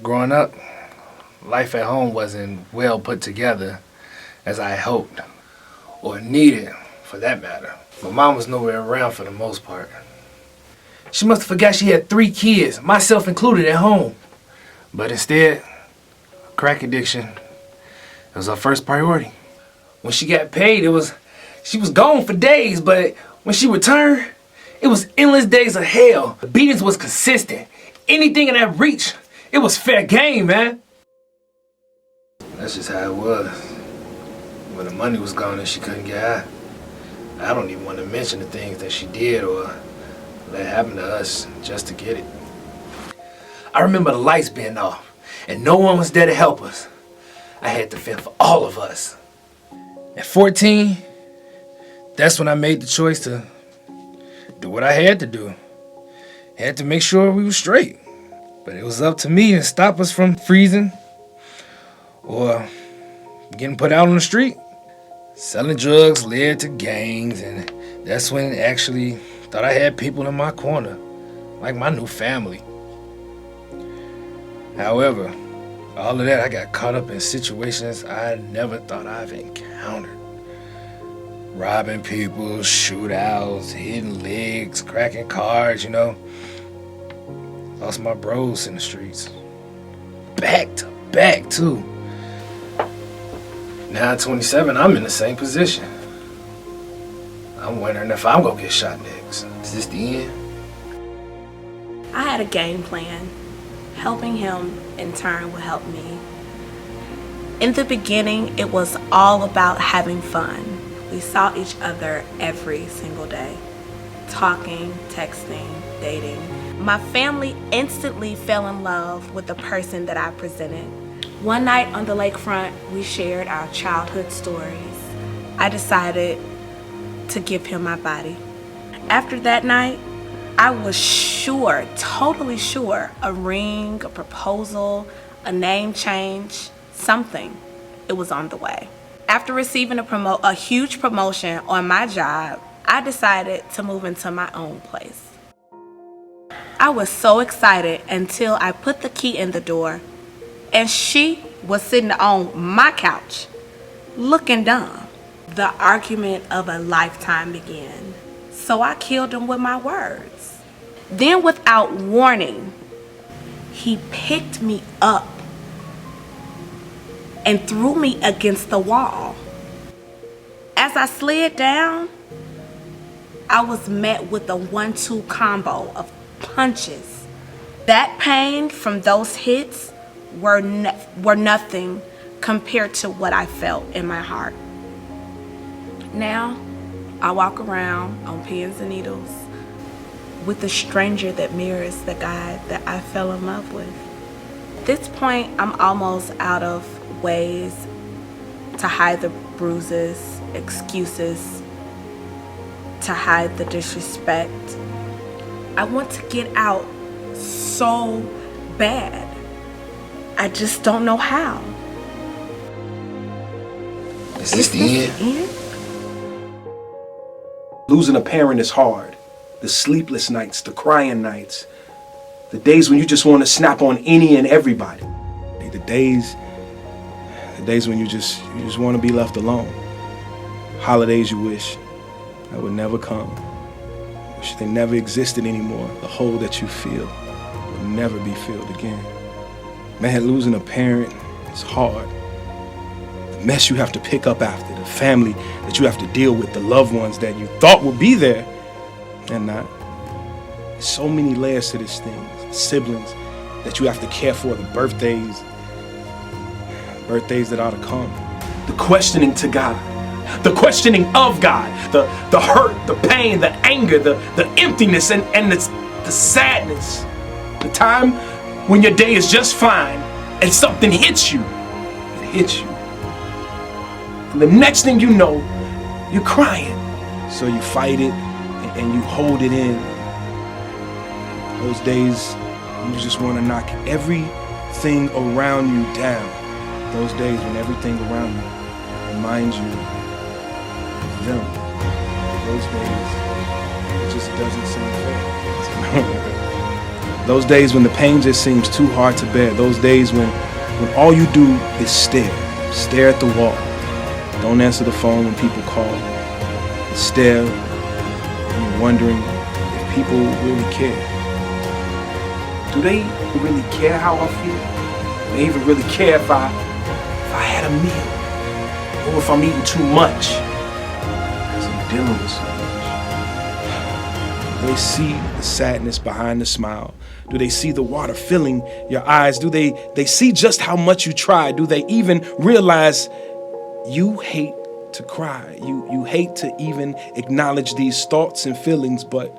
Growing up, life at home wasn't well put together as I had hoped, or needed for that matter. My mom was nowhere around for the most part. She must have forgot she had 3 kids, myself included, at home. But instead, crack addiction was her first priority. When she got paid, she was gone for days, but when she returned, it was endless days of hell. The beatings was consistent. Anything in that reach, it was fair game, man. That's just how it was. When the money was gone and she couldn't get out. I don't even want to mention the things that she did or let happen to us just to get it. I remember the lights being off and no one was there to help us. I had to fend for all of us. At 14, that's when I made the choice to do what I had to do. Had to make sure we were straight. But it was up to me to stop us from freezing or getting put out on the street. Selling drugs led to gangs, and that's when I actually thought I had people in my corner, like my new family. However, all of that, I got caught up in situations I never thought I've encountered. Robbing people, shootouts, hitting legs, cracking cars, Lost my bros in the streets. Back to back, too. Now at 27, I'm in the same position. I'm wondering if I'm gonna get shot next. Is this the end? I had a game plan. Helping him, in turn, would help me. In the beginning, it was all about having fun. We saw each other every single day. Talking, texting, dating. My family instantly fell in love with the person that I presented. One night on the lakefront, we shared our childhood stories. I decided to give him my body. After that night, I was sure, totally sure, a ring, a proposal, a name change, something. It was on the way. After receiving a huge promotion on my job, I decided to move into my own place. I was so excited until I put the key in the door and she was sitting on my couch, looking dumb. The argument of a lifetime began, so I killed him with my words. Then without warning, he picked me up and threw me against the wall. As I slid down, I was met with a 1-2 combo of punches. That pain from those hits were nothing compared to what I felt in my heart. Now, I walk around on pins and needles with a stranger that mirrors the guy that I fell in love with. At this point, I'm almost out of ways to hide the bruises, excuses, to hide the disrespect. I want to get out so bad. I just don't know how. Is this the end? Losing a parent is hard. The sleepless nights, the crying nights, the days when you just want to snap on any and everybody. The days when you just want to be left alone. Holidays you wish that would never come. Wish they never existed anymore. The hole that you feel will never be filled again. Man, losing a parent is hard. The mess you have to pick up after, the family that you have to deal with, the loved ones that you thought would be there and not. There's so many layers to this thing. The siblings that you have to care for, the birthdays that are to come. The questioning to God. The questioning of God, the hurt, the pain, the anger, the emptiness, and the sadness. The time when your day is just fine and something hits you. It hits you. And the next thing you know, you're crying. So you fight it and you hold it in. Those days when you just want to knock everything around you down. Those days when everything around you reminds you of them. Those days, it just doesn't seem fair. Those days when the pain just seems too hard to bear. Those days when all you do is stare at the wall. Don't answer the phone when people call. Stare, and you're wondering if people really care. Do they really care how I feel? Do they even really care if I had a meal? Or if I'm eating too much? Because I'm dealing with so much. Do they see the sadness behind the smile? Do they see the water filling your eyes? Do they see just how much you try? Do they even realize you hate to cry? You hate to even acknowledge these thoughts and feelings, but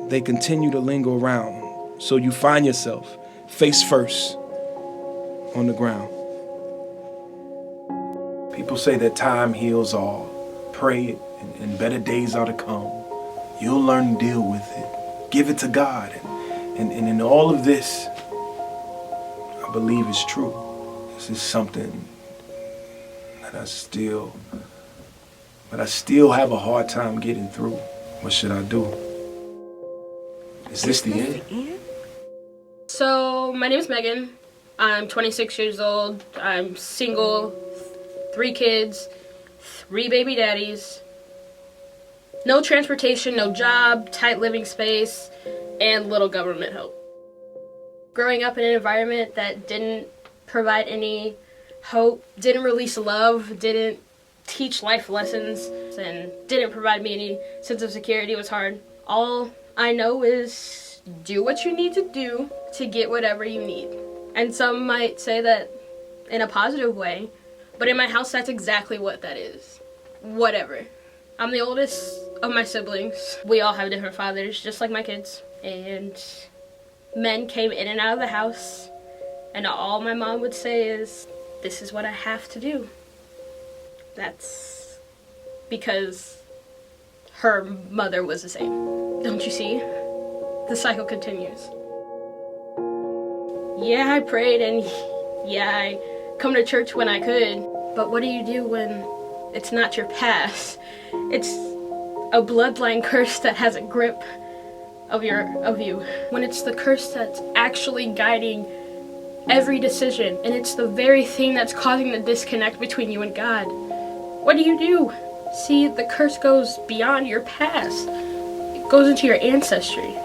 they continue to linger around. So you find yourself face first on the ground. People say that time heals all. Pray it, and better days are to come. You'll learn to deal with it. Give it to God. And in all of this, I believe it's true. This is something that I still have a hard time getting through. What should I do? Is this the end? So, my name is Megan. I'm 26 years old. I'm single, 3 kids, 3 baby daddies. No transportation, no job, tight living space, and little government help. Growing up in an environment that didn't provide any hope, didn't release love, didn't teach life lessons, and didn't provide me any sense of security was hard. All I know is do what you need to do to get whatever you need. And some might say that in a positive way, but in my house, that's exactly what that is. Whatever. I'm the oldest of my siblings. We all have different fathers, just like my kids. And men came in and out of the house, and all my mom would say is, this is what I have to do. That's because her mother was the same. Don't you see? The cycle continues. Yeah, I prayed, and yeah, I come to church when I could, but what do you do when it's not your past? It's a bloodline curse that has a grip of you. When it's the curse that's actually guiding every decision, and it's the very thing that's causing the disconnect between you and God. What do you do? See, the curse goes beyond your past. It goes into your ancestry.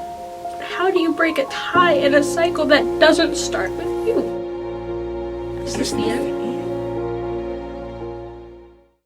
How do you break a tie in a cycle that doesn't start with you? Is this the end?